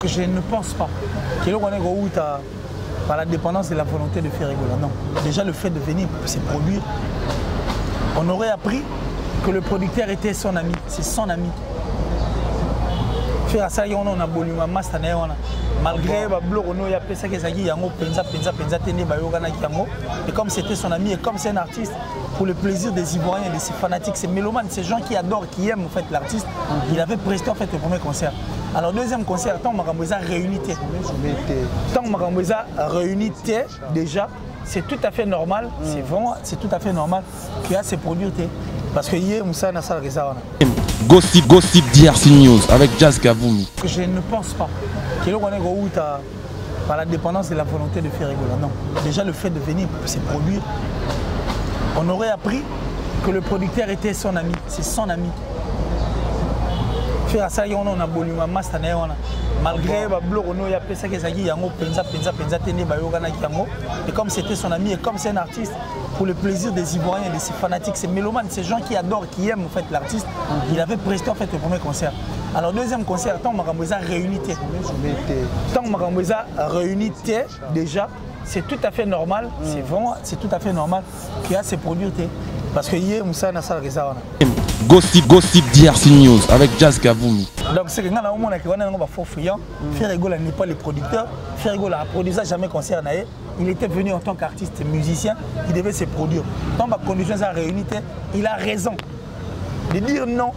Je ne pense pas que l'on est par la dépendance de la volonté de faire rigoler. Non. Déjà le fait de venir se produire, on aurait appris que le producteur était son ami. C'est son ami. Faire ça, on a bolima master malgré et comme c'était son ami et comme c'est un artiste, pour le plaisir des Ivoiriens et de ses fanatiques, ces mélomanes, ces gens qui adorent, qui aiment en fait l'artiste, il avait presté en fait le premier concert. Alors deuxième concert, tant Maramboisa réunité. Tant Maramboisa réunité déjà, c'est tout à fait normal, c'est vraiment, c'est tout à fait normal qu'il y a ces produits. Parce que hier, Moussa Nassar Rezawana. Gossip DRC News avec Jazz Gavoumi. Je ne pense pas que l'on est par la dépendance de la volonté de faire rigoler. Non. Déjà le fait de venir se produire, on aurait appris que le producteur était son ami. C'est son ami. Faire ça, on a bolima master malgré et comme c'était son ami et comme c'est un artiste, pour le plaisir des Ivoiriens et de ses fanatiques, ces mélomanes, ces gens qui adorent, qui aiment en fait l'artiste, il avait presté en fait le premier concert. Alors deuxième concert, tant Maramboisa réunité. Tant Maramboisa réunité déjà, c'est tout à fait normal, c'est vraiment, c'est tout à fait normal qu'il y a ces produits. Parce que hier, Moussa Nassar Rezawana. Gossip DRC News avec Jazz Gavoumi. Donc c'est que quand on a faux fuyant, Ferrigola n'est pas le producteur, Ferrigola a produit jamais concert. Il était venu en tant qu'artiste musicien, il devait se produire. Dans ma condition de réunité, il a raison de dire non,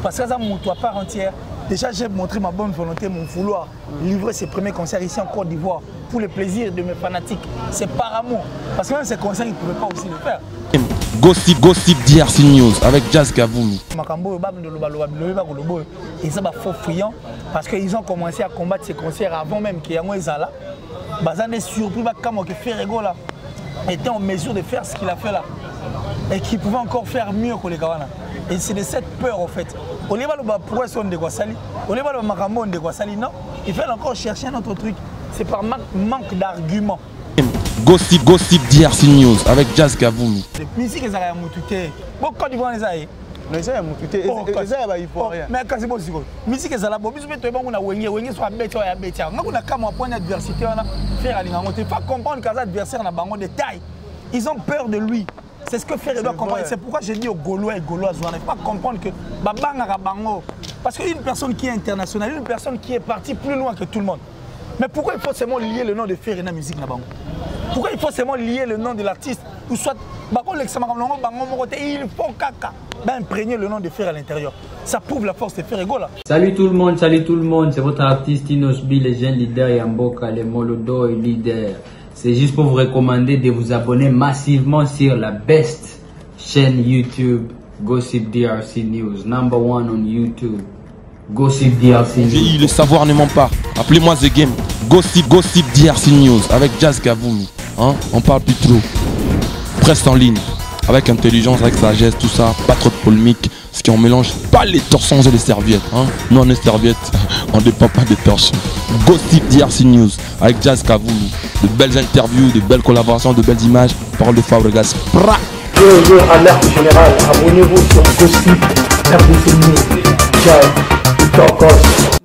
parce que ça montre à part entière. Déjà j'ai montré ma bonne volonté, mon vouloir livrer ses premiers concerts ici en Côte d'Ivoire pour le plaisir de mes fanatiques. C'est par amour, parce que même ces concerts, ils ne pouvaient pas aussi le faire. Gossip DRC News avec Jazz Gavoumi. Ils sont faux friands parce qu'ils ont commencé à combattre ces concerts avant même qu'il y ait un là. Bazan est surpris que Ferrigola était en mesure de faire ce qu'il a fait là et qu'il pouvait encore faire mieux que les Gawana. Et c'est de cette peur en fait. On n'est pas le poisson de Guassali, on n'est pas le maramon de Guassali, non. Il faut encore chercher un autre truc. C'est par manque d'arguments. Gossip DRC News avec Jazz Gavoumi. Musique est à Moutouté. Bon, quand ils vont les aïe. Mais ça, Moutouté, il faut rien. Mais quand c'est bon, musique est à la bonne. Musique est bon, on a Wengi soit bête, on a bête. On a comme un point d'adversité, on a fait à l'ingénieur. Il faut comprendre que l'adversaire n'a pas de taille. Ils ont peur de lui. C'est ce que Ferré doit comprendre. C'est pourquoi j'ai dit aux Gaulois et Gauloises, il ne faut pas comprendre que Babanga Bango. Parce qu'une personne qui est internationale, une personne qui est partie plus loin que tout le monde. Mais pourquoi il faut seulement lier le nom de Ferré dans la musique? Pourquoi il faut seulement lier le nom de l'artiste? Ou soit, il faut imprégner le nom de Ferré à l'intérieur. Ça prouve la force de Ferré Gola. Salut tout le monde, c'est votre artiste Inosbi, les jeunes leaders Yamboka, les Molodo et leaders. C'est juste pour vous recommander de vous abonner massivement sur la best chaîne YouTube, Gossip DRC News, #1 on YouTube. Gossip DRC News. Le savoir ne ment pas. Appelez-moi The Game. Gossip DRC News avec Jazz Gavoumi. Hein? On parle plus trop. Presse en ligne. Avec intelligence, avec sagesse, tout ça. Pas trop de polémique. Parce qu'on mélange pas les torsons et les serviettes. Hein? Nous on est serviettes. On ne dépend pas des torsions. Gossip DRC News avec Jazz Gavoumi. De belles interviews, de belles collaborations, de belles images. Parole de Fabregas. Alerte générale. Abonnez-vous sur Gossip DRC News. Ciao.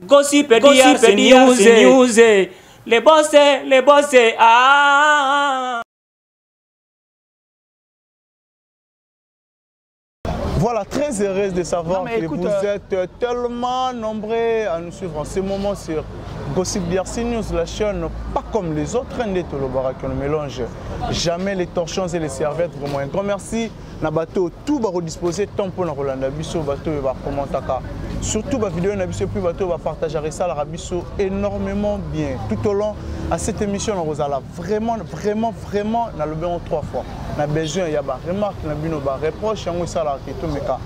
Gossip DRC News, les boss, ah. Voilà, très heureuse de savoir que vous êtes tellement nombreux à nous suivre en ce moment sur Gossip DRC News, la chaîne pas comme les autres, qui ne mélange jamais les torchons et les serviettes. Vraiment un grand merci. Nabato tout va redisposer tant pour la Rolanda Bisso, bateau va commenter. Surtout la vidéo Nabisso puis bateau va partager ça la Rabisso énormément bien. Tout au long à cette émission on vous a vraiment dans le bien 3 fois. Na besoin il y a ba remarque na bino ba reproche yango ça la keto meka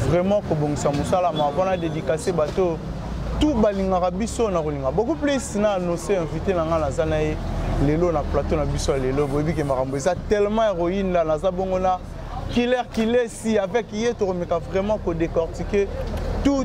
vraiment ko bongisa musala ma vona dédicacer bateau tout balinga Rabisso na kolinga beaucoup plus na annoncé invité na ngana zanaye lelo na plateau na biso lelo bobi ke marambo ça tellement héroïne là na zabongona killer si avec hier to meka vraiment ko décortiquer tout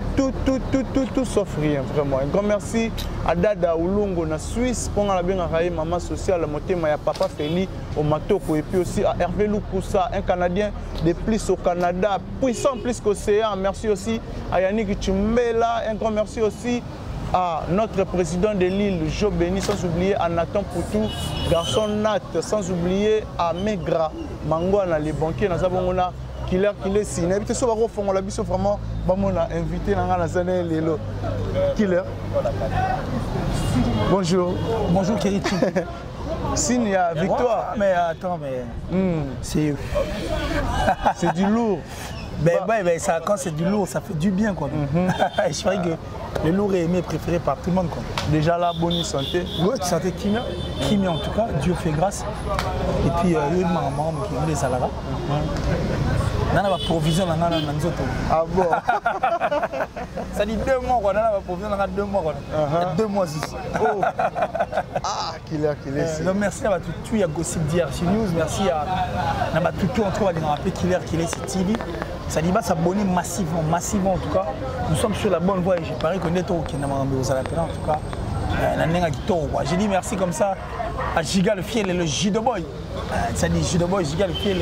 sauf rien, vraiment. Un grand merci à Dada Oulongo na Suisse pour la bien maman sociale, motema ya papa Feli au Matoko et puis aussi à Hervé Loukoussa, un Canadien de plus au Canada, puissant plus qu'océan. Merci aussi à Yannick Chumbela, un grand merci aussi à notre président de l'île, Jo Béni, sans oublier à Nathan Poutou, garçon Nat, sans oublier à Megra, Mangouana, les banquiers, dans Sabongona, Killer Signé. Et puis, ce qu'on a vu, vraiment, on a invité dans la zone Lelo. Killer. Bonjour. Bonjour, Kerichi. Signe à victoire. Ouais, mais attends, mais. C'est. C'est du lourd. Ben, ça, quand c'est du lourd, ça fait du bien, quoi. Je crois que le lourd est aimé, préféré par tout le monde, quoi. Déjà la bonne santé. Oui, santé Kimia. Kimia, en tout cas, Dieu fait grâce. Et puis, il y a eu ma maman qui est les Alara. On a provision dans la nzoto. Ah bon? Ça dit 2 mois, on a provision dans 2 mois. 2 mois juste. Oh. Ah, killer. Donc merci à tout à Gossip DRC News, merci à tout on trouve à appeler Killer TV. Ça dit s'abonner massivement en tout cas. Nous sommes sur la bonne voie et j'ai parlé qu'on est au Kinama en tout cas. J'ai dit merci comme ça à Giga le Fiel et le Jido Boy. Ça dit Jido Boy, Giga le Fiel.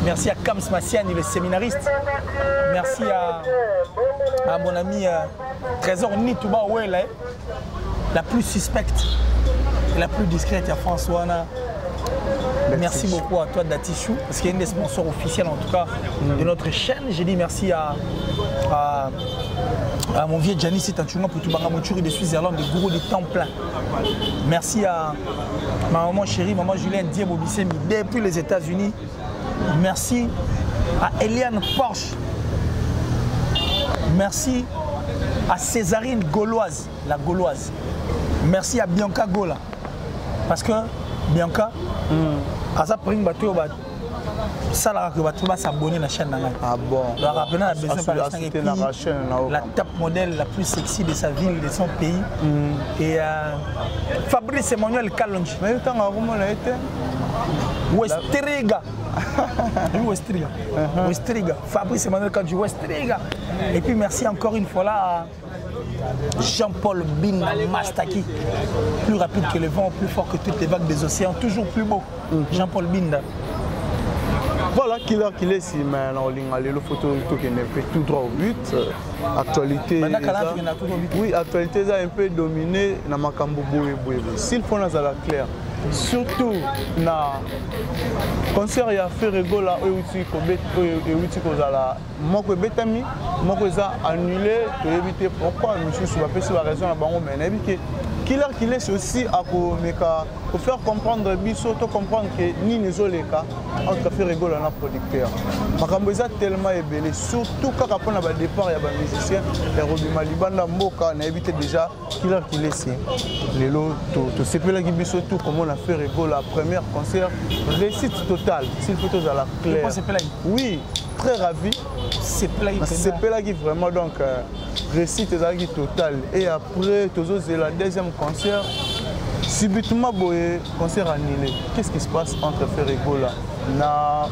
Merci à Kams Massiani, le séminariste. Merci à mon ami Trésor Nitouba Ouela, la plus suspecte, la plus discrète, il y a François. Merci beaucoup à toi Datichou, parce qu'il y a une des sponsors officiels en tout cas de notre chaîne. J'ai dit merci à mon vieux Gianni Sitachunga pour tout Bangamoturi de Suisse-Irlande, de gourou de temps plein. Merci à ma maman chérie, maman Julienne Diabobissemi depuis les États-Unis. Merci à Eliane Porsche. Merci à Césarine Gauloise, la Gauloise. Merci à Bianca Gola. Parce que Bianca, à ça prend bateau, ça là que bateau va s'abonner à la chaîne. Ah bon. La top modèle la plus sexy de sa ville, de son pays. Et Fabrice Emmanuel Kalonji. Mais le temps où on a été Westriga. Westriga. Fabrice Emmanuel Kalonji Westriga. Et puis merci encore une fois là à Jean-Paul Binda Mastaki, plus rapide que le vent, plus fort que toutes les vagues des océans, toujours plus beau. Jean-Paul Binda. Voilà, qu'il est si maintenant le photo qui est fait tout droit au but. Actualité. Oui, actualité a un peu dominé dans ma cambo boue. S'il faut nous la clair. Surtout na concert ya fait rigola outi ko zala moko betami moko za annulé to éviter pourquoi monsieur soit pas sur la raison na bango mais nabi que Killer c'est aussi à pour faire comprendre biso to comprendre que ni nezoleka entre fait rigola na producteur makambo za tellement ébélé surtout quand après na ba départ ya ba musicien et Robima Libanda Mboka na éviter déjà Killer c'est lelo to sepela ki biso tout comment on a fait rigola la première concert réussite totale s'il faut tous à la claire. Oui, très ravi. C'est Pelagi vraiment donc réussite totale et après c'est la deuxième concert subitement boye concert annulé. Qu'est-ce qui se passe entre Ferrigola na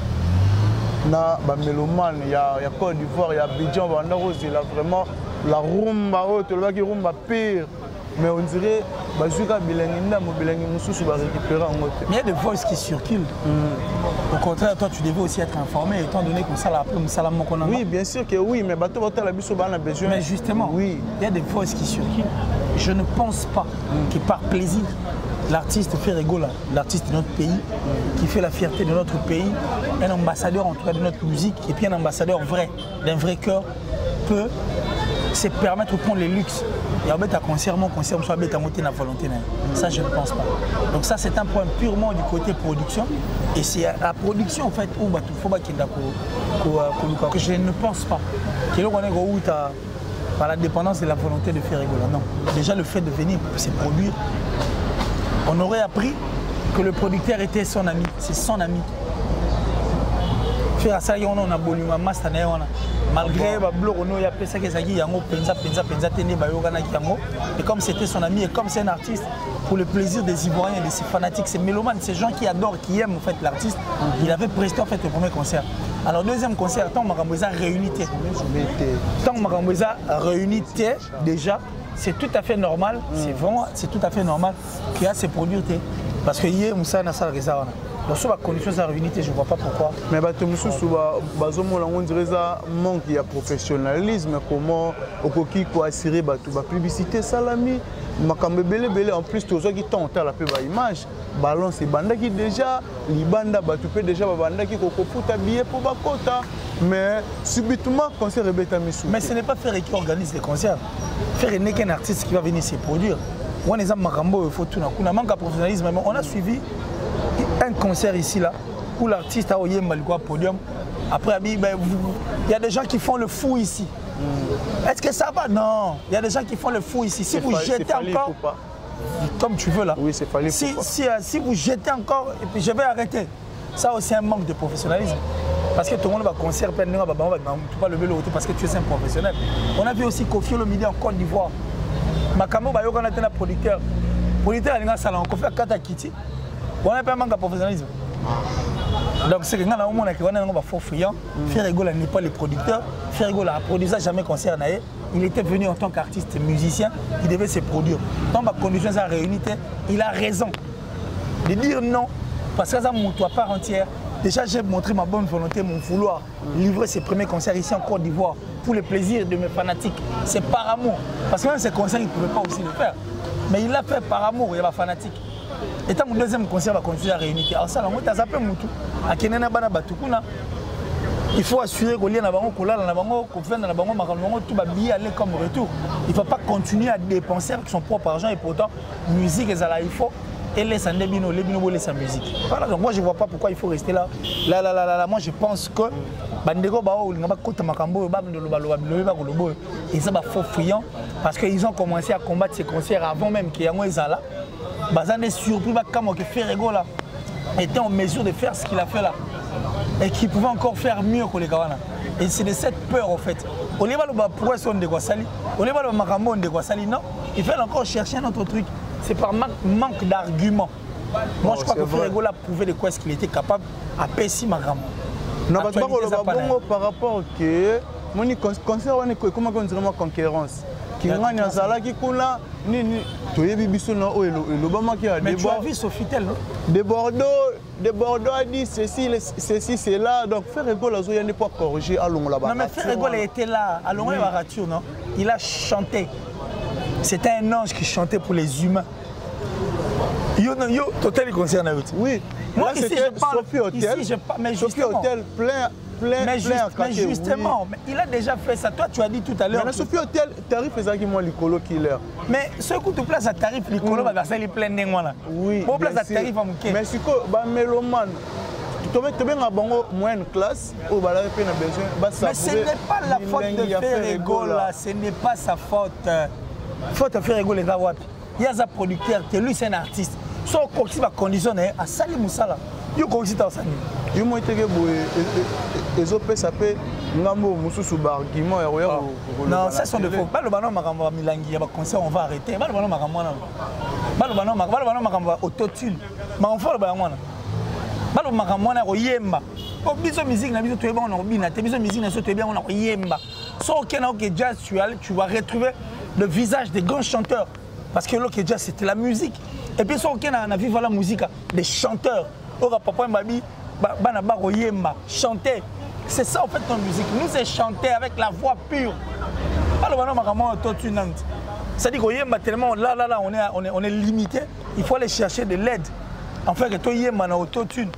ba mélomane il y a Côte d'Ivoire, il y a Abidjan, il y a vraiment la rumba rumba pire. Mais on dirait que il y a des voices qui circulent. Au contraire, toi, tu devais aussi être informé, étant donné que ça l'a appelé Moussala Mokona. Oui, bien sûr que oui, mais bateau a besoin. Mais justement, oui, il y a des voices qui circulent. Je ne pense pas que par plaisir, l'artiste Ferrigola, l'artiste de notre pays, qui fait la fierté de notre pays, un ambassadeur en tout cas de notre musique, et puis un ambassadeur vrai, d'un vrai cœur, peut se permettre de prendre les luxes. Et en fait, à concert, mon concert, soit bête à monter la volonté. Ça, je ne pense pas. Donc ça, c'est un point purement du côté production. Et c'est la production, en fait, où il faut que je ne pense pas. Que là, on est où par la dépendance de la volonté de faire rigoler. Non. Déjà, le fait de venir, c'est produire. On aurait appris que le producteur était son ami. C'est son ami. Faire ça, on a volume à master. Malgré le bloc, on a fait ça, et comme c'était son ami et comme c'est un artiste, pour le plaisir des Ivoiriens, de ses fanatiques, ces mélomanes, ces gens qui adorent, qui aiment en fait l'artiste, il avait presté en fait le premier concert. Alors deuxième concert, tant Maramboisa réunité. Tant Maramboisa réunité déjà, c'est tout à fait normal, c'est vraiment, c'est tout à fait normal qu'il y a ces produits. Parce que hier, Moussa n'a pas Lorsque la condition est réunie, je ne vois pas pourquoi. Mais on dirait ça manque de professionnalisme. Comment on assurer la publicité salami. En plus, tous ceux qui tentent à la image, ballon c'est banda qui déjà, les bandes battu déjà banda qui fout habillé pour bakota. Mais subitement, concert est bête à Missou. Mais ce n'est pas Ferré qui organise les concerts. Ferré n'est qu'un artiste qui va venir se produire. On est Makambo, il faut tout. On a manque de professionnalisme. On a suivi un concert ici là où l'artiste a oyé Malgoua podium. Après, il y a des gens qui font le fou ici. Est-ce que ça va? Non. Il y a des gens qui font le fou ici. Si vous jetez encore, comme tu veux là. Oui, c'est fallait. Si vous jetez encore, et puis je vais arrêter. Ça aussi un manque de professionnalisme. Parce que tout le monde va concert, tu ne vas pas lever le haut parce que tu es un professionnel. On a vu aussi Kofi Olomide en Côte d'Ivoire. Makamo Bayo, on a été un producteur. Producteur, il y a un salon, Kofi a Kata Kiti. On a pas un manque de professionnalisme. Donc c'est que nous avons un faux friand. Ferrego n'est pas le producteur. Ferrego a produit ça jamais concert. Il était venu en tant qu'artiste musicien. Il devait se produire. Dans ma condition de réunité, il a raison de dire non. Parce que ça montre à part entière. Déjà j'ai montré ma bonne volonté, mon vouloir livrer ses premiers concerts ici en Côte d'Ivoire pour le plaisir de mes fanatiques. C'est par amour. Parce que même ces concerts, il ne pouvait pas aussi le faire. Mais il l'a fait par amour, il y a des fanatiques. Et tant mon deuxième concert va continuer à réunir. Alors ça, on a zappé Moutou. À Kenena Bana Batukuna. Il faut assurer qu'on lie dans la bango, qu'on fait dans la bango, tout va bien aller comme retour. Il ne faut pas continuer à dépenser avec son propre argent et pourtant, musique, il faut. Et laisse un débino, les bino laisse sa musique. Voilà, donc moi je ne vois pas pourquoi il faut rester là. Là. Moi je pense que Bandego Bao, il n'y a pas de Makambo, et ça va faux friand parce qu'ils ont commencé à combattre ces concerts avant même qu'il y ait un Zala. Bazan est surpris que Ferrego là était en mesure de faire ce qu'il a fait là et qu'il pouvait encore faire mieux que les Kawana. Et c'est de cette peur en fait. Au lieu de pourquoi on de Guasali, au lieu de Makambo de Guasali, non, il fait encore chercher un autre truc. C'est par manque d'arguments. Moi je crois que Ferrego a prouvé de quoi est-ce qu'il était capable à Pessi Makambo. Non, par rapport au concert, comment on dirait concurrence. Qui gagne à Zala qui coula, ni Toyebi Bissona ou l'Obama qui a mais tu as vu Sofitel, non? De Bordeaux a dit ceci, c'est là. Donc Ferrego il n'est pas corrigé à Longo là-bas. Non, mais Ferrego était là, à Longo la rature, non? Il a chanté. C'était un ange qui chantait pour les humains. Yo, total, il concerne aussi. Oui. Moi, ici, je parle. Sophie Hotel. Ici, je parle. Mais justement. Sophie Hotel, plein. Mais justement, oui. Mais il a déjà fait ça. Toi, tu as dit tout à l'heure. Mais Sophie Hotel, tarif est exactement l'icolo qui est. Mais ce coup de place à tarif, l'icolo va verser les pleins de moi là. Oui. Bon, place à tarif à Mouké. Mais si tu mélomane, tu mets un bon moyenne classe, au balai, tu as besoin. Mais ce n'est pas la faute de Ferrego là. Ce n'est pas sa faute. Faute de Ferrego les gars. Il y a un producteur, lui c'est un artiste. Son coxi va conditionner à Sali Moussala. Il y a un coxi dans sa nuit. Il y a un coxi les autres s'appellent Ngambo Moussou Barguiment. Non, ça sont des faux. Pas le ballon Makambo Milangi, il y a un concert, on va arrêter. Pas le ballon Makambo. Pas le ballon Makambo autotune. Mais on fait le ballon. Pas le Makambo Yemba. Pour biso musique, na biso tu es bon on obina. Tes biso musique na so tu es bien on a Yemba. Sans aucun jazz, tu vas retrouver le visage des grands chanteurs. Parce que le jazz c'était la musique. Et puis sans aucun on a vu la musique des chanteurs. Ora papa Mbabi, bana baro Yemba, chanter. C'est ça en fait notre musique. Nous c'est chanter avec la voix pure. Pas le ballon Makambo autotune. C'est-à-dire que Yemba tellement là on est limité. Il faut aller chercher de l'aide. En fait, que tu Yemba na autotune.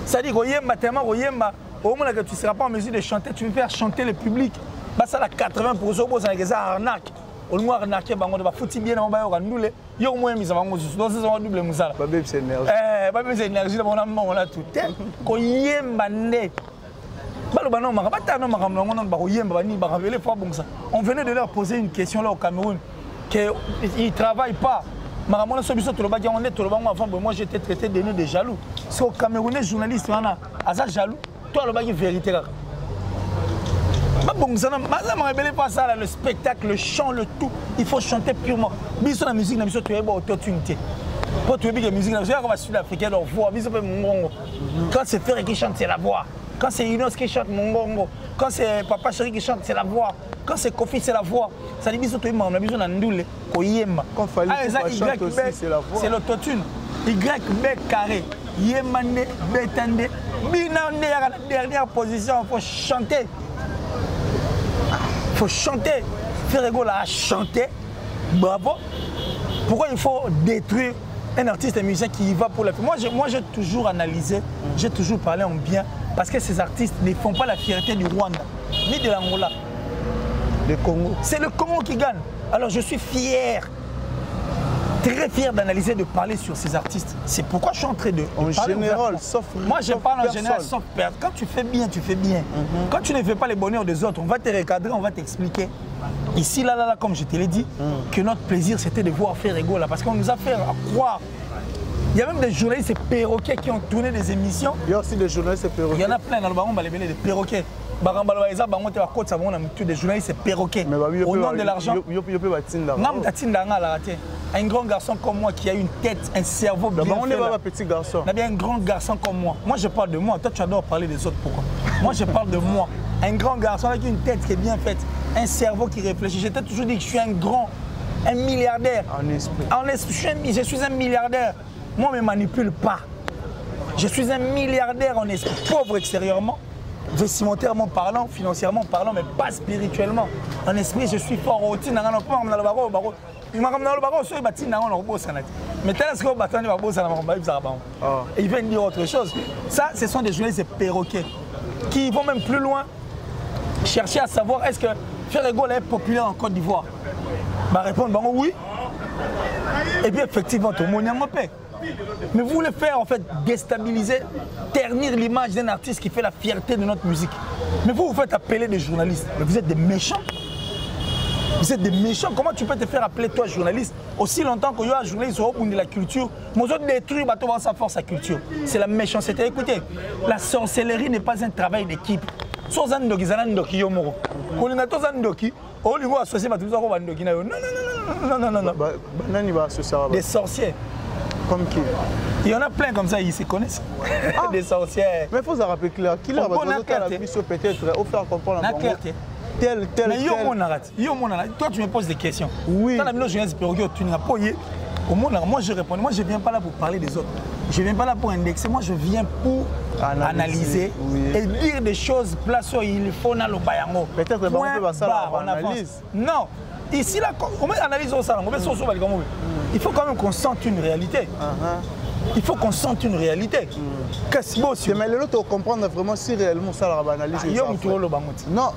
C'est-à-dire que Yemba tellement que Yemba, au moment que tu ne seras pas en mesure de chanter, tu veux faire chanter le public. Bah ça la 80% c'est ça arnaque. Au moins arnaquer bango de ba fouti bien na ba yo kandoule. Yo moins mis bango juste. Donc c'est un double musala. Ba bébé c'est énergie. Ba c'est énergie on a tout. Ko Yemba né. Ba le banon maka ba ta no maka on ba Yemba ni ba révéler fois bon ça. On venait de leur poser une question là au Cameroun que ils travaillent pas. Moi j'étais traité de nous de jaloux. C'est au Camerounais journaliste, à jaloux. Toi le bague vérité là. Bon, ça ne révèle pas ça, le spectacle, le chant, le tout. Il faut chanter purement. Bisous la musique, tu es auto-tunité. Pour tu es la musique, on va suivre l'Africain, leur voix. Quand c'est Ferré qui chante, c'est la voix. Quand c'est Inos qui chante, mon gongo. Quand c'est Papa Chéri qui chante, c'est la voix. Quand c'est Kofi, c'est la voix. Ça dit bisous, tu es on a besoin d'un doule. Quand fallait c'est la voix. C'est l'autotune. YB carré. Yemande, Betande, Binande, à la dernière position, il faut chanter. Il faut chanter. Ferrego a chanté. Bravo. Pourquoi il faut détruire un artiste et musicien qui y va pour la fierté? Moi, j'ai toujours analysé, j'ai toujours parlé en bien, parce que ces artistes ne font pas la fierté du Rwanda, ni de l'Angola. Le Congo. C'est le Congo qui gagne. Alors je suis fier, très fier d'analyser, de parler sur ces artistes. C'est pourquoi je suis en train de en parler général, sauf moi je parle en général, personne. sauf perdre. Quand tu fais bien, tu fais bien. Quand tu ne fais pas les bonheurs des autres, on va te recadrer, on va t'expliquer. Ici, là, comme je te l'ai dit, que notre plaisir, c'était de voir Ferrego là, parce qu'on nous a fait croire. Il y a même des journalistes perroquets qui ont tourné des émissions. Il y a aussi des journalistes perroquets. Il y en a plein dans le baron, des perroquets. Des journalistes perroquets. Au nom de l'argent. Un grand garçon comme moi qui a une tête, un cerveau bien fait. On n'est pas un petit garçon. On a bien un grand garçon comme moi. Moi, je parle de moi. Toi, tu adores parler des autres. Pourquoi? Moi, je parle de moi. Un grand garçon avec une tête qui est bien faite, un cerveau qui réfléchit. J'ai toujours dit que je suis un milliardaire. En esprit. Je suis un milliardaire. Moi, ne me manipule pas. Je suis un milliardaire en esprit, pauvre extérieurement, vestimentairement parlant, financièrement parlant, mais pas spirituellement. En esprit, je suis fort. Mais il vient dire autre chose. Ça, ce sont des journalistes perroquets qui vont même plus loin, chercher à savoir est-ce que Ferrego est populaire en Côte d'Ivoire. Répondre oui. Et bien effectivement, tout le monde est en paix. Mais vous voulez faire en fait déstabiliser, ternir l'image d'un artiste qui fait la fierté de notre musique. Mais vous faites appeler des journalistes. Mais vous êtes des méchants. Vous êtes des méchants. Comment tu peux te faire appeler toi journaliste aussi longtemps qu'il y a un journaliste au bout de la culture? Moi je détruis sa force à culture. C'est la méchanceté. Écoutez, la sorcellerie n'est pas un travail d'équipe. Non, des sorciers. Comme qui? Il y en a plein comme ça, ils se connaissent. Des sorcières. Mais il faut se rappeler clair. Qui l'a peut-être au faire comprendre la clarté. Tel. Toi, tu me poses des questions. Oui. Moi, je réponds. Moi, je ne viens pas là pour parler des autres. Je ne viens pas là pour indexer. Moi, je viens pour analyser et dire des choses. Place où il faut dans le bayango. Peut-être on analyse. Non. Ici, là, on analyse ça. Il faut quand même qu'on sente une réalité. Il faut qu'on sente une réalité. Mais l'autre, on comprend vraiment si réellement ça la analyse. Non,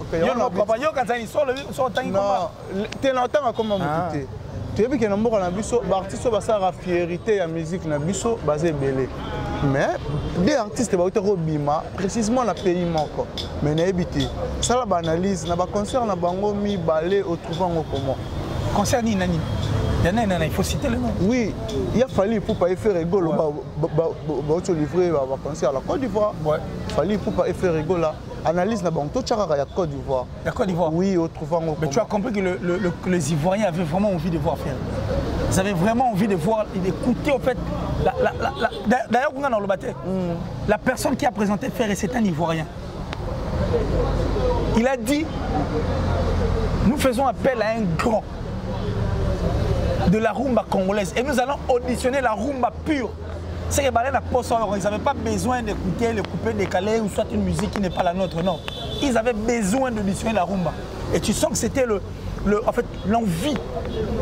tu es longtemps comme tu as vu que nous avons artistes qui ont la fierté de la musique, mais des artistes qui ont bima précisément dans le pays. Mais ça la analyse, na concert na bango mi balé au trouvant comment. Concert ni nani. Il faut citer le nom. Oui, il a fallu pour pas faire rigolo livrer un concert à la Côte d'Ivoire. Il fallait pour pas faire rigolo. Analyse na bango tout chara ya Côte d'Ivoire. La Côte d'Ivoire. Oui, au trouvant. Mais tu as compris que les Ivoiriens avaient vraiment envie de voir faire. Ils avaient vraiment envie de voir et d'écouter en fait. D'ailleurs, dans le bâtiment, la personne qui a présenté Ferré, c'est un Ivoirien. Il a dit, nous faisons appel à un grand de la rumba congolaise et nous allons auditionner la rumba pure. C'est que ils n'avaient pas besoin d'écouter le coupé décalé ou soit une musique qui n'est pas la nôtre, non. Ils avaient besoin d'auditionner la rumba. Et tu sens que c'était en fait, l'envie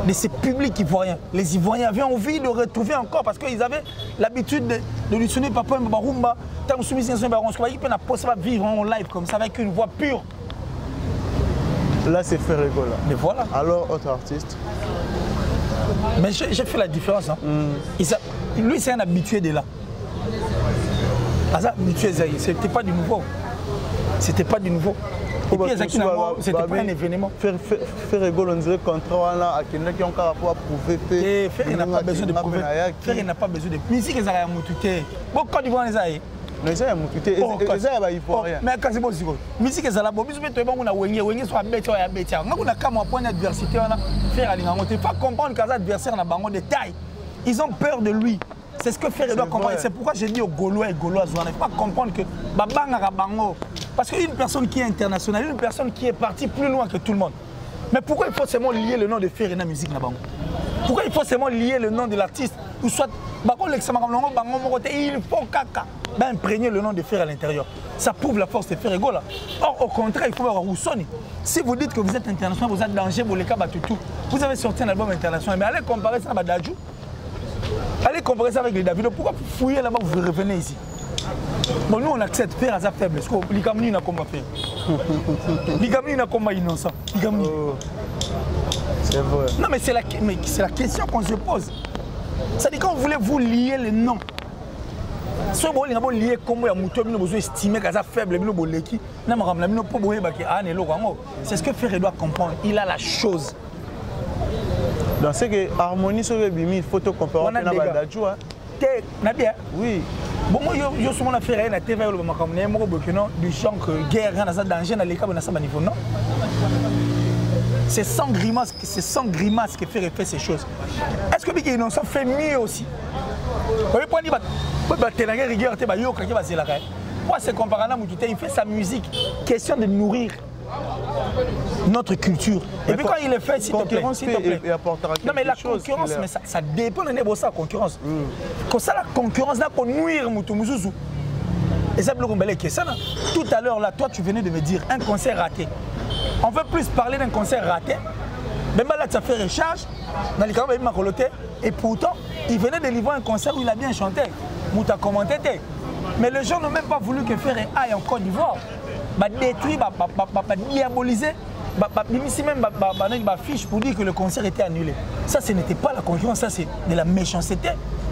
de ces publics ivoiriens. Les Ivoiriens avaient envie de retrouver encore parce qu'ils avaient l'habitude d'auditionner Papa Rumba. Tant soumis ils peuvent vivre en live comme ça avec une voix pure. Là, c'est Ferrego là. Mais voilà. Alors, autre artiste. Mais j'ai fait la différence. Hein. Lui, c'est un habitué de là. C'était pas du nouveau. C'était pas du nouveau. C'était pas un événement. Ferrego, on dirait contrat là, à quelqu'un qui a encore prouvé. Ferré n'a pas besoin de prouver. Ferré n'a pas besoin de musique. Ils ont moutouté. Bon, quand ils vont les aïe. Mais ça, il faut rien. Mais quand c'est bon, musique est là. Bisous, mais tu es bon, on a Wengi soit bête, on a bête. On a comme un point d'adversité, on a fait à l'ingénieur. Il faut comprendre que les adversaires n'ont pas de taille. Ils ont peur de lui. C'est ce que Ferré doit comprendre. C'est pourquoi j'ai dit aux Gaulois et Gauloises, il ne faut pas comprendre que Babanga Bango. Parce qu'une personne qui est internationale, une personne qui est partie plus loin que tout le monde. Mais pourquoi il faut seulement lier le nom de Ferré dans la musique Nabango? Pourquoi il faut seulement lier le nom de l'artiste ou soit Il faut imprégner le nom de Fer à l'intérieur. Ça prouve la force de Fer Ego là. Or, au contraire, il faut voir Roussoni. Si vous dites que vous êtes international, vous êtes danger pour les cas Batutu. Vous avez sorti un album international, mais allez comparer ça avec Dadju. Allez comparer ça avec les Davido. Pourquoi vous fouillez là-bas, vous revenez ici? Bon, nous on accepte Fer à sa faible. Parce que l'Igamni n'a combat fait. L'Igamni n'a combat innocent. C'est vrai. Non, mais c'est la question qu'on se pose. C'est-à-dire quand vous voulez vous lier les noms. Si vous voulez lier comment vous estimez que c'est faible, c'est ce que Ferré doit comprendre. Il a la chose. Dans ce que Harmonie sur le bimi, il faut te comparer avec Dadju. Oui. Bon, moi, je suis mon affaire à la TV, du genre que guerre, danger dans les cas, non. C'est sans grimace que Ferré fait ces choses. Est-ce que les innocents fait mieux aussi? Moi, c'est comparable à Moukité, il fait sa musique. Question de nourrir notre culture. Et puis quand il le fait, s'il te plaît. Non, mais la concurrence, mais ça dépend de la concurrence. Comme ça, la concurrence, là, pour nuire Moutoumouzou. Et ça, tout à l'heure, là, toi, tu venais de me dire un concert raté. On veut plus parler d'un concert raté. Même là, ça fait recharge. Dans les camarades, et pourtant, il venait de livrer un concert où il a bien chanté. Mouta commenté. Mais les gens n'ont même pas voulu que Ferré aille en Côte d'Ivoire. Détruire, diaboliser, ici même fiche pour dire que le concert était annulé. Ça, ce n'était pas la concurrence, ça c'est de la méchanceté.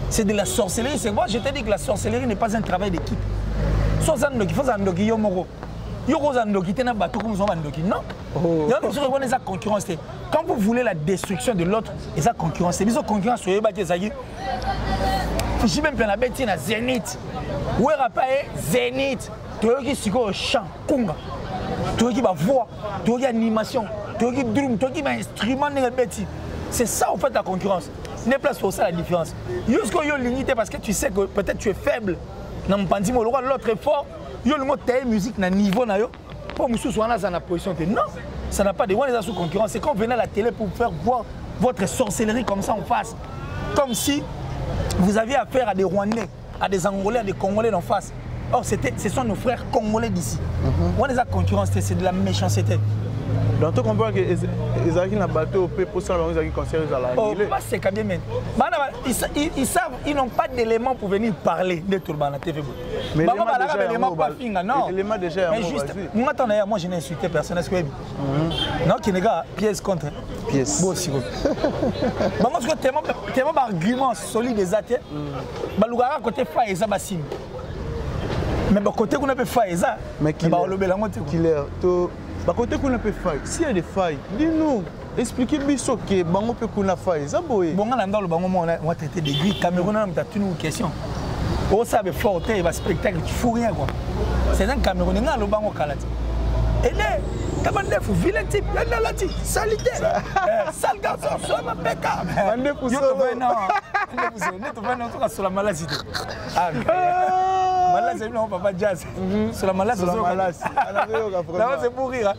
C'est de la sorcellerie. C'est moi, je t'ai dit que la sorcellerie n'est pas un travail d'équipe. Soit il faut Zandoki Yomoro. Non. Quand vous voulez la destruction de l'autre, et ça concurrence, c'est bizarre concurrence sur les bâtiments. Je suis même plein la bête, c'est Zénith. Où est Zénith? Tu vois qui est au chant, Kunga. Tu vois qui va voix, tu vois qui animation, tu vois qui drum, tu vois qui instrument. C'est ça en fait la concurrence. N'est pas pour ça la différence. Jusqu'au yo limité parce que tu sais que peut-être tu es faible. L'autre est fort. Yo le mot ta musique na niveau na yo pour monsieur soit dans la position. Non, ça n'a pas de les sous concurrence. C'est quand vous venez à la télé pour faire voir votre sorcellerie comme ça en face. Comme si vous aviez affaire à des Rwandais, à des Angolais, à des Congolais en face. Or ce sont nos frères congolais d'ici. On les a concurrence, c'est de la méchanceté. Donc tu comprends que les Arakiens n'ont pas bateau pour ça les Arakiens concernés à la ville. C'est quand même. Ils savent, ils n'ont pas d'éléments pour venir parler de tout le monde à la TV. Mais l'élément déjà mais juste, moi je n'ai insulté personne. Est-ce que non, qui n'est pas pièce contre pièce. Bon, si vous. Parce que tellement d'arguments solides des athées, Balougara côté Faïza Bassim. Mais côté qu'on a fait Faïza, mais qui côté qu'on a fait faille, s'il y a des failles, dis-nous, expliquez-nous ce que bango peut qu'on a faille, ça boy. Bon, on bango on va traiter des grilles. Cameroun on a une question. On savait fort, il va spectacle, tu fous rien quoi. C'est un Camerounais on a le bango kalati. Et là, comment neuf vilain type, là là type, salité, sale garçon, soit ma péka. Non, on sur la maladie. Malade, c'est non, papa jazz. Sur la malade, c'est pour rire.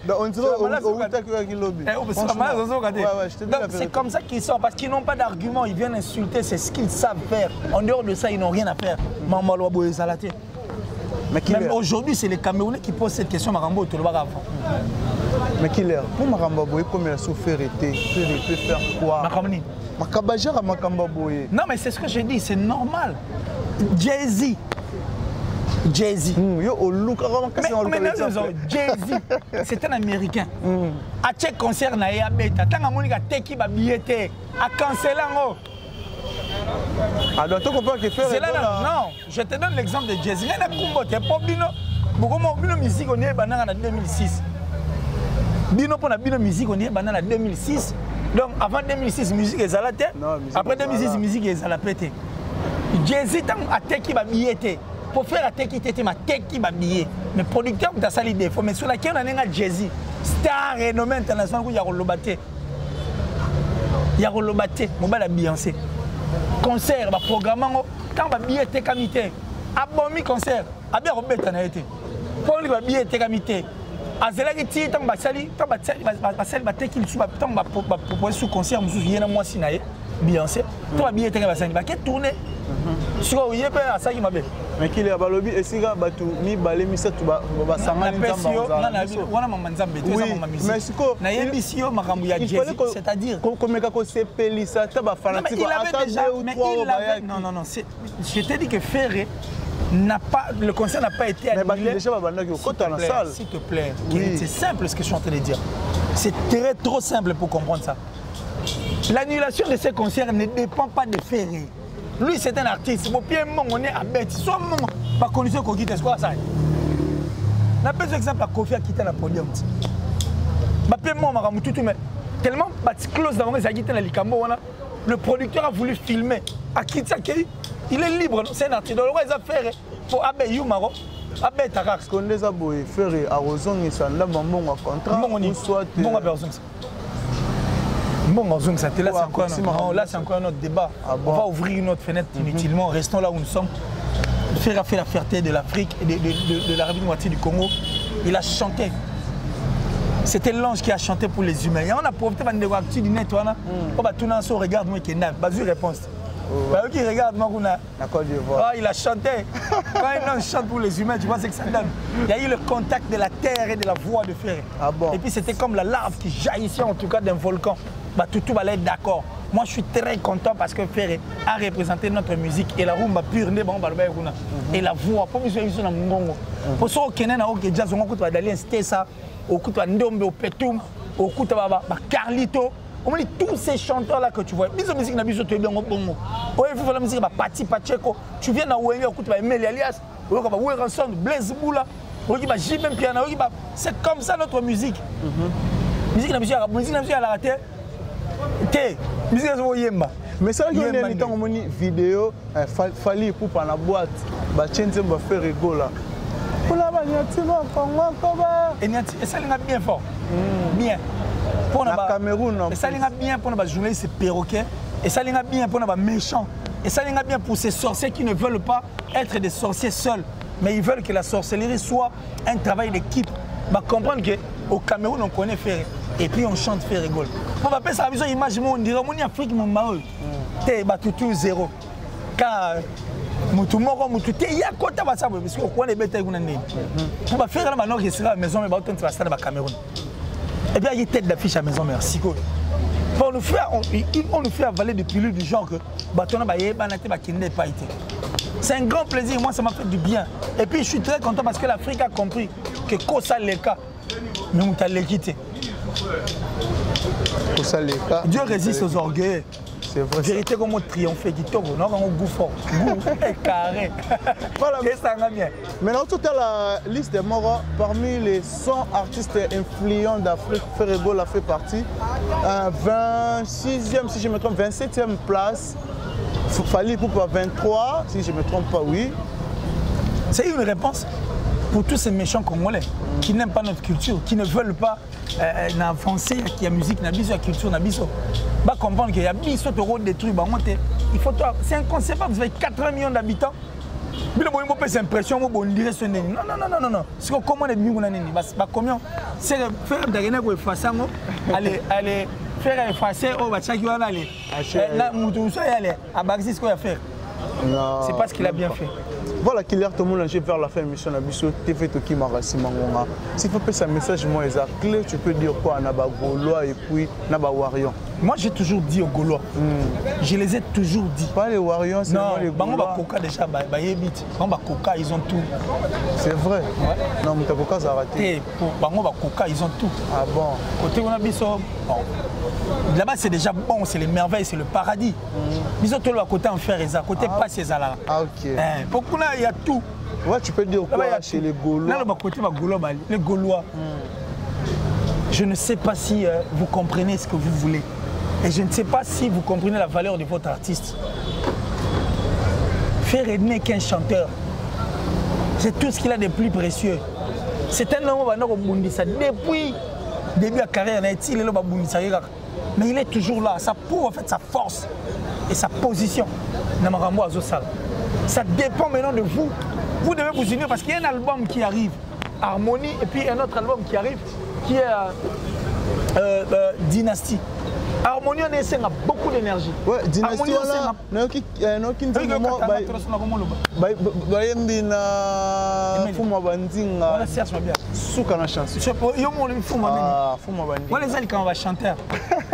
C'est comme ça qu'ils sont, parce qu'ils n'ont pas d'argument, ils viennent insulter, c'est ce qu'ils savent faire. En dehors de ça, ils n'ont rien à faire. Même aujourd'hui, c'est les Camerounais qui posent cette question, Marambo, tu le vois avant. Mais qui l'air pour Marambo, comme il a souffert, il peut faire quoi? Non, mais c'est ce que j'ai dit, c'est normal. Jay-Z. Jay-Z. Jay-Z, c'est un Américain. À chaque concert, il y a bêta. Tant que Monica Teki va billetté, à canceller. Alors, tu comprends que faire. Non, je te donne l'exemple de Jay-Z. Il y a un combo, tu es pas bino. Beaucoup de musique, on est en 2006. Bino pour la musique, on est en 2006. Donc, avant 2006, musique est à la tête. Après 2006, musique est à la pété. Jay-Z, a Teki va billetté. Pour faire la Teki, tu ma Teki va billet. Mais producteur, tu as ça l'idée. Mais sur laquelle on a Jay-Z, star renommé international, il y a Rolobaté. Il y a Rolobaté, on va la Beyoncé. Concert, programme, quand on va billet Tekamité. Abomi concert, Abia Robert en a été. Pour lui, billet Tekamité. Azelagi, tant que sous concert, il y a un mois si naïe. Beyoncé. Toi, la billet, tu vas tourner. Si vous voyez, ça qui m'a bien. Mais qu'il y a balobi et si gars batu mi balé mi ça tu vas s'engager dans c'est-à-dire comme quand c'est pelissa tu vas fanatique non je t'ai dit que Ferré n'a pas le concert n'a pas été annulé. S'il te plaît, c'est simple ce que je suis en train de dire. C'est trop simple pour comprendre ça. L'annulation de ces concerts ne dépend pas de Ferré. Lui, c'est un artiste. Mon pied, on est à bête. Soit mon pas condition qu'on quitte, c'est quoi ça? On a besoin d'exemple à Kofi à quitter le podium. Ma pied, moi, on m'a tout mais tellement close dans le producteur a voulu filmer. À quitter, il est libre. C'est un artiste. Donc, il a fait pour Abbé Youmaro. Abbé Tarak. Ce qu'on les a beau faire à Rozon, ils sont là, bon contrat. Bon, soit bon à personne. Bon, là c'est encore un autre débat. On va ouvrir une autre fenêtre inutilement. Restons là où nous sommes. Faire a fait la fierté de l'Afrique et de la République moitié du Congo. Il a chanté. C'était l'ange qui a chanté pour les humains. Et on a profité de la du net. Tout le monde regarde moi qui est naïf. Vas-y, réponse. Qui regarde moi il a chanté. Quand un ange chante pour les humains, tu vois ce que ça donne. Il y a eu le contact de la terre et de la voix de Ferré. Et puis c'était comme la lave qui jaillissait en tout cas d'un volcan. Tout va être d'accord. Moi je suis très content parce que Ferré a représenté notre musique et la rumba pure et la voix pour nous sur la mongo. Pour ceux qui n'ont pas de jazz, on va aller installer ça au coup de Ndombe au Petum, au coup de Carlito. On dit tous ces chanteurs là que tu vois. Biso musique na biso tu es bien au bongo. Ouais, il faut la musique Pati Pacheco. Tu viens na Wenge au coup de Emeli Alias, au coup de Werenson, Blaise Boula, au coup de Jimem Piano, c'est comme ça notre musique. Musique na biso à la raté. Musique na Yemba. Mais ça, il y a une vidéo, Fali pour la boîte, Bachenze va faire rigoler. Et ça l'a bien fort. Bien. Pour le Cameroun, et ça l'a bien pour les journalistes perroquets. Et ça l'a bien pour les méchants. Et ça l'a bien pour ces sorciers qui ne veulent pas être des sorciers seuls. Mais ils veulent que la sorcellerie soit un travail d'équipe. Comprendre qu'au Cameroun, on connaît Ferré. Et puis on chante Ferré rigole. On va faire ça, image, on dirait qu'on est en Afrique, mon mari. T'es tout zéro. Car il y a quoi de ça parce qu'on est bête. On va faire la qui sera à la maison, mais on va faire au Cameroun. Et bien il y a une tête d'affiche à la maison, merci. On nous fait avaler des pilules du genre que c'est un grand plaisir, moi ça m'a fait du bien. Et puis je suis très content parce que l'Afrique a compris que Kosa Leka, mais on t'a quitté. Dieu résiste aux orgueils. C'est vrai. Vérité comme on triomphe, qui tombe, non, on goût fort, goût carré. Voilà. Et ça va bien. Maintenant, toute la liste des morts, parmi les 100 artistes influents d'Afrique, Ferré Gold a fait partie. 26e, si je me trompe, 27e place. Fali Poupa 23, si je ne me trompe pas, oui. C'est une réponse pour tous ces méchants Congolais qui n'aiment pas notre culture, qui ne veulent pas avancer, qu'il y a musique, la culture, va comprendre qu'il y a des choses qui détruisent. Il faut c'est inconcevable, vous avez 80 millions d'habitants. Mais le moment c'est impression, on dirait ce n'est. Non. C'est comment les millions combien c'est faire des gens qui font ça, aller faire effacer au Bachaki on aller. Là, à Bagzi, ce qu'on va faire. C'est pas ce qu'il a bien fait. Voilà qu'il y a tout le monde vers la fin de l'émission. TV Toki Marassi Mangonga. Si tu peux faire un message, moi, clé, tu peux dire quoi Naba Gaulois et puis Naba Warion. Moi, j'ai toujours dit aux Gaulois. Je les ai toujours dit. Pas les Warions, c'est les Gaulois. Non, Koka déjà, Koka, ils ont tout. C'est vrai. Ouais. Non, mais Koka, ça a raté. Koka, ils ont tout. Ah bon. Côté on a biso. Là-bas, c'est déjà bon, c'est les merveilles, c'est le paradis. Biso tout le côté en fer et ça, côté pas ces là. Ah ok. Pourquoi là, il y a tout. Ouais, tu peux dire quoi chez les Gaulois? Là, les Gaulois. Je ne sais pas si vous comprenez ce que vous voulez. Et je ne sais pas si vous comprenez la valeur de votre artiste. Ferré n'est qu'un chanteur. C'est tout ce qu'il a de plus précieux. C'est un homme qui a depuis le début de la carrière, mais il est toujours là. Ça prouve en fait sa force et sa position. Ça dépend maintenant de vous. Vous devez vous unir parce qu'il y a un album qui arrive, Harmonie, et puis un autre album qui arrive, qui est Dynastie. Harmonie, on essaie beaucoup d'énergie. Ouais, dynastie là, naoki moment bayembina fuma bandinga. Voilà, cherche bien. Souka na chanson. Yo mon fuma bien. Ah, fuma bandinga. Voilà les quand on va chanter.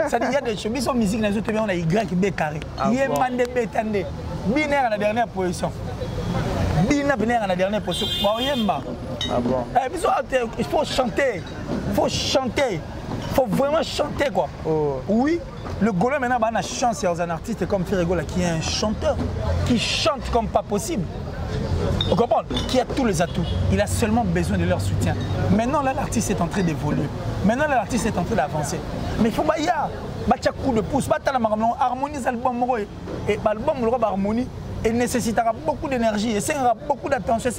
Ça dit il y a des choses, mais son musique dans autres on a YB carré. Yé mandé bétandé. Binaire à la dernière position. Binaire à la dernière position. Bon yemba. Ah bon. Il faut chanter. Il faut chanter. Il faut vraiment chanter quoi. Oh. Oui, le Golo maintenant a une chance, il y a un artiste comme Ferrego qui est un chanteur, qui chante comme pas possible. Vous comprenez? Qui a tous les atouts. Il a seulement besoin de leur soutien. Maintenant là l'artiste est en train d'évoluer. Maintenant là l'artiste est en train d'avancer. Mais il faut y a un coup de pouce, harmonise l'album et l'album harmonie. Il nécessitera beaucoup d'énergie, et ça beaucoup d'attention,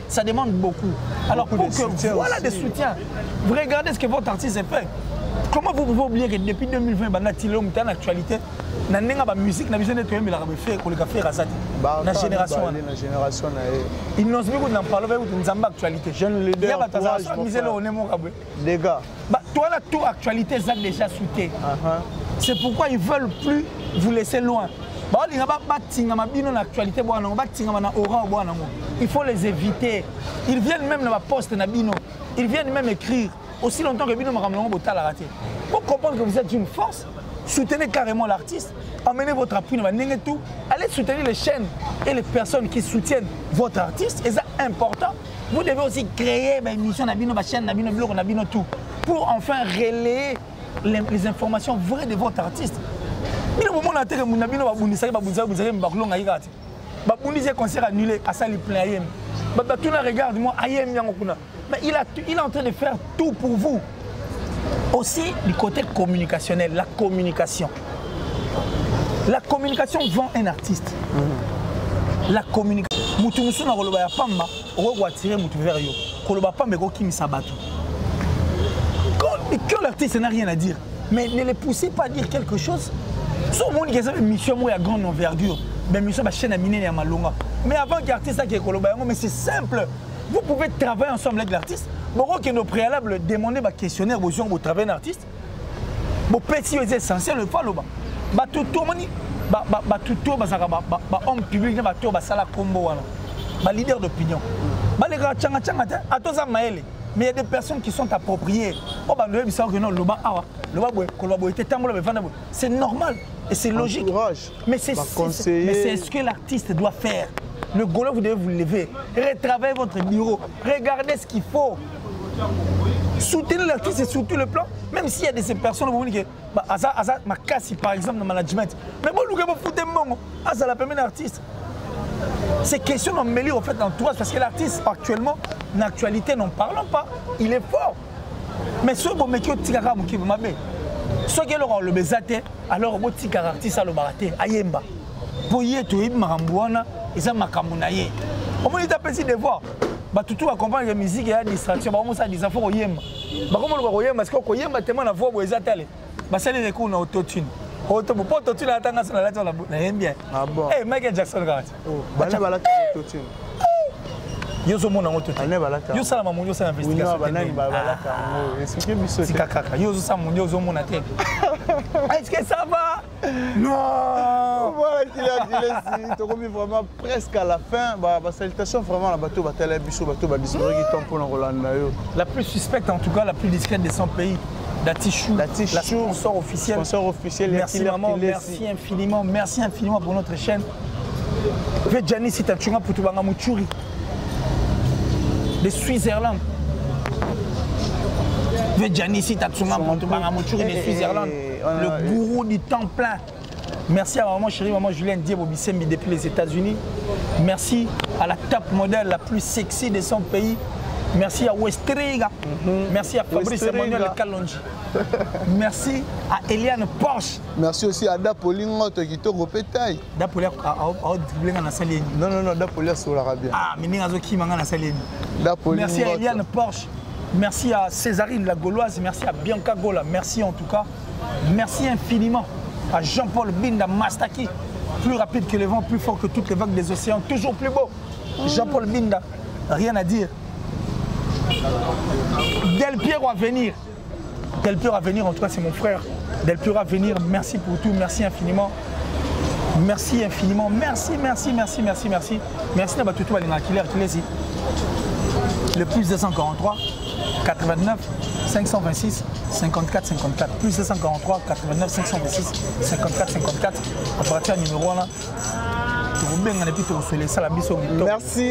ça demande beaucoup. Alors pour que voilà des soutiens, vous regardez ce que votre artiste a fait. Comment vous pouvez oublier que depuis 2020, il y a une actualité, il y a une musique, il y a une génération. Il n'ose pas en parler avec une actualité. Je ne le dis pas. Les gars. Toi, la tour actualité, ça déjà soutenu. C'est pourquoi ils ne veulent plus vous laisser loin. Il faut les éviter. Ils viennent même dans ma poste, ils viennent même écrire. Aussi longtemps que Bino m'a raté. Pour comprendre que vous êtes une force, soutenez carrément l'artiste, emmenez votre appui, allez soutenir les chaînes et les personnes qui soutiennent votre artiste. Et c'est important. Vous devez aussi créer une émission, une chaîne, un blog, tout, pour enfin relayer les informations vraies de votre artiste. Il y a un moment où il concert annulé, regarde-moi, mais il est en train de faire tout pour vous. Aussi du côté communicationnel, la communication. La communication vend un artiste. La communication. Quand l'artiste n'a rien à dire, mais ne les poussez pas à dire quelque chose. Sur le monde qui a une mission à grande envergure, mais mission à chaîne à miner et à malonga. Mais avant que l'artiste ait mais c'est simple. Vous pouvez travailler ensemble avec l'artiste. Bon, que nos préalables demander un questionnaire aux gens pour travailler un artiste. Bon, petit est essentiel, le follow. Tout le monde, homme public, combo, leader d'opinion. Mais il y a des personnes qui sont appropriées. C'est normal et c'est logique. Mais c'est ce que l'artiste doit faire. Le Golo, vous devez vous lever, retravailler votre bureau, regardez ce qu'il faut. Soutenir l'artiste et surtout le plan, même s'il y a de ces personnes qui disent que ma casse par exemple dans le management. Mais bon, vous foutez mon, ça la permet l'artiste. Ces questions n'ont mêlé en fait entourage parce que l'artiste actuellement, en actualité, n'en parlons pas, il est fort. Mais ceux qui ont dit que ceux qui ont le bezate, alors ils ont dit que l'artiste a le baraté, ayemba. Pour y être, ils ont makamunaye. On m'a dit apprécié de voir. Tout accompagne la musique et la distraction. On m'a dit faut yemba. Comment on yemba parce que yemba tellement la voix bezate aller. Ça les cours na autotune. Autotune attend ça la lettre la aime bien. Ah bon. Eh Michael Jackson regarde. Oh, bana balata autotune. Yo zo mona autotune. Yo sala mamu yo sala investigation. Banani balata. Expliquez biso. C'est kaka. Yo zo sa munyo zo mona te. Est-ce que ça va? Non. Voilà qu'il a dit, tu as vraiment presque à la fin. Salutation vraiment la bateau batale biso bateau babisoro qui tombe pour Rolanda. La plus suspecte en tout cas, la plus discrète de son pays. Datichou, la sponsor officiel. Sponsor officiel. Merci maman, merci infiniment pour notre chaîne. Vedjani Sitachunga Putubanga Muchuri de Switzerland. Vedjani Sitachunga Putubanga Muchuri de Switzerland. Le gourou du temps plein. Merci à maman chérie, maman Julienne Diebo-Bissembi depuis les États-Unis. Merci à la top modèle la plus sexy de son pays. Merci à Westriga. Merci à Fabrice Emmanuel Kalonji. Merci à Eliane Porsche. Merci aussi à Dapolingo qui te repétaille. Dapolingo a salé. Non, Dapolingo sur l'Arabie. Ah, mais n'a salé. Merci à Eliane Porsche. Merci à Césarine la Gauloise. Merci à Bianca Gola. Merci en tout cas. Merci infiniment à Jean-Paul Binda Mastaki. Plus rapide que le vent, plus fort que toutes les vagues des océans. Toujours plus beau. Jean-Paul Binda. Rien à dire. Del Piero à venir. Del Piero à venir, en tout cas, c'est mon frère. Del Piero à venir, merci pour tout, merci infiniment. Merci infiniment, merci. Merci d'avoir tout ici. Le plus 243, 89, 526, 54, 54. Plus 243, 89, 526, 54, 54. À partir du numéro là.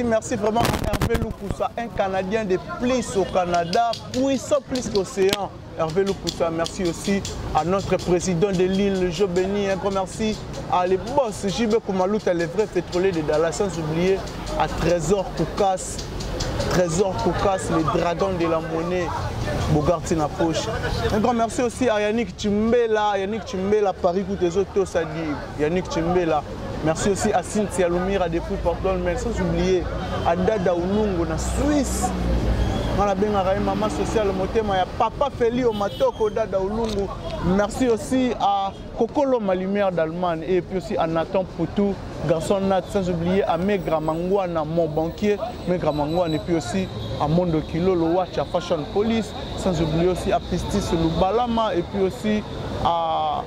Merci vraiment à Hervé Loukoussa, un Canadien de plus au Canada, puissant plus qu'océan. Hervé Loukoussa, merci aussi à notre président de l'île, Jo Béni, un grand merci à les boss JB Koumalouta, les vrais pétroliers de Dallas, sans oublier à Trésor Koukas, les dragons de la monnaie, Bogarti na poche. Un grand merci aussi à Yannick Chimbela, Paris Koutezoto Sadi, Yannick Chimbela. Merci aussi à Cynthia Lumira depuis Portland, mais sans oublier à Dada Oulungu na Suisse. On a bien arrêté maman sociale motema ya papa Feli Omatoko Dada Oulungu. Merci aussi à Kokolo Malumière d'Allemagne et puis aussi à Nathan Poutou, garçon Nat, sans oublier à Megra Mangwana, mon banquier, Megra Mangwana, et puis aussi à Mondo Kilo, le Watch, à Fashion Police, sans oublier aussi à Pistis Lubalama et puis aussi à